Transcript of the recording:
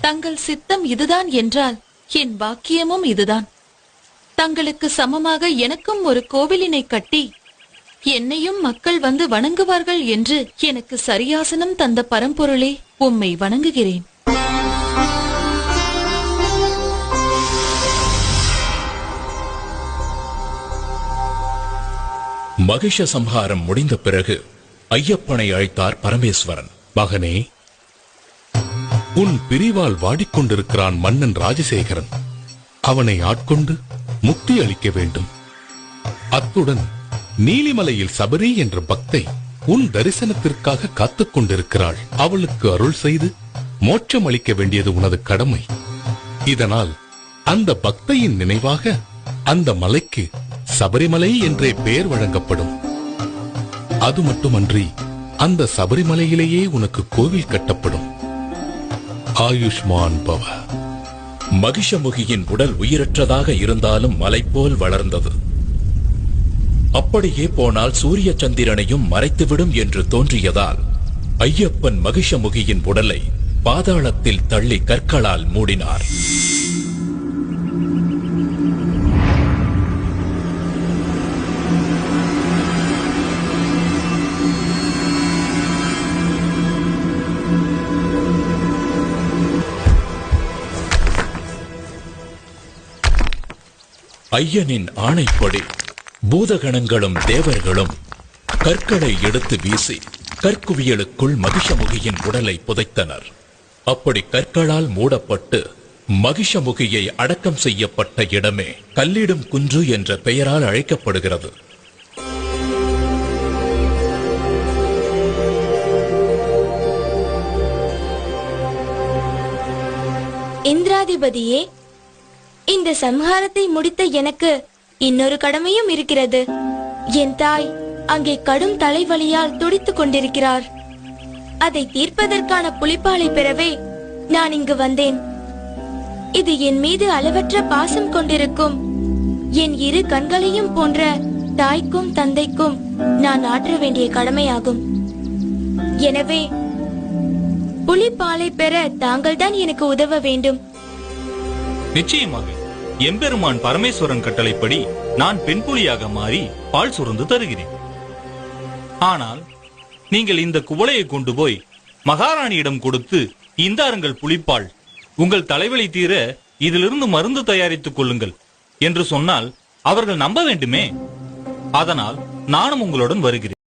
தங்கள் சித்தம் இதுதான் என்றால் என் பாக்கியமும் இதுதான். தங்களுக்கு சமமாக எனக்கும் ஒரு கோவிலினை கட்டி என்னையும் மக்கள் வந்து வணங்குவார்கள் என்று எனக்கு சரியாசனம் தந்த பரம்பொருளே, உம்மை வணங்குகிறேன். மகிஷ சம்ஹாரம் முடிந்த பிறகு ஐயப்பனை அழைத்தார் பரமேஸ்வரன். மகனே, உன் பிரிவால் வாடிக்கொண்டிருக்கிறான் மன்னன் ராஜசேகரன். அவனை ஆட்கொண்டு முக்தி அளிக்க வேண்டும். அத்துடன் நீலிமலையில் சபரி என்ற பக்தை உன் தரிசனத்திற்காக காத்துக் கொண்டிருக்கிறாள். அவளுக்கு அருள் செய்து மோட்சம் அளிக்க வேண்டியது உனது கடமை. இதனால் அந்த பக்தையின் நினைவாக அந்த மலைக்கு சபரிமலை என்றே பெயர் வழங்கப்படும். அது மட்டுமன்றி அந்த சபரிமலையிலேயே உனக்கு கோவில் கட்டப்படும். ஆயுஷ்மான் பவ. மகிஷமுகியின் உடல் உயிரற்றதாக இருந்தாலும் மலை போல் வளர்ந்தது. அப்படியே போனால் சூரிய சந்திரனையும் மறைத்துவிடும் என்று தோன்றியதால் ஐயப்பன் மகிஷமுகியின் உடலை பாதாளத்தில் தள்ளி கற்களால் மூடினார். ஐயனின் ஆணைப்படி பூதகணங்களும் தேவர்களும் கற்களை எடுத்து வீசி கற்குவியலுக்குள் மகிஷமுகியின் உடலை புதைத்தனர். அப்படி கற்களால் மூடப்பட்டு மகிஷமுகியை அடக்கம் செய்யப்பட்ட இடமே கல்லிடும் குன்று என்ற பெயரால் அழைக்கப்படுகிறது. இந்திராதிபதியே, இந்த சம்ஹாரத்தை முடித்த எனக்கு இன்னொரு கடமையும் இருக்கிறது. என் தாய் அங்கே கடும் தலைவலியால் துடித்துக் கொண்டிருக்கிறார். அதை தீர்ப்பதற்கான புலிப்பாலை பெறவே நான் இங்கு வந்தேன். இது என் மீது அளவற்ற பாசம் கொண்டிருக்கும் என் இரு கண்களையும் போன்ற தாய்க்கும் தந்தைக்கும் நான் ஆற்ற வேண்டிய கடமையாகும். எனவே புலிப்பாலை பெற தாங்கள்தான் எனக்கு உதவ வேண்டும். நிச்சயமாக எம்பெருமான் பரமேஸ்வரன் கட்டளைப்படி நான் பெண் புலியாக மாறி பால் சுரந்து தருகிறேன். ஆனால் நீங்கள் இந்த குவளையை கொண்டு போய் மகாராணியிடம் கொடுத்து, இந்தாருங்கள் புலிப்பால், உங்கள் தலைவலி தீர இதிலிருந்து மருந்து தயாரித்துக் கொள்ளுங்கள் என்று சொன்னால் அவர்கள் நம்ப வேண்டுமே. அதனால் நானும் உங்களுடன் வருகிறேன்.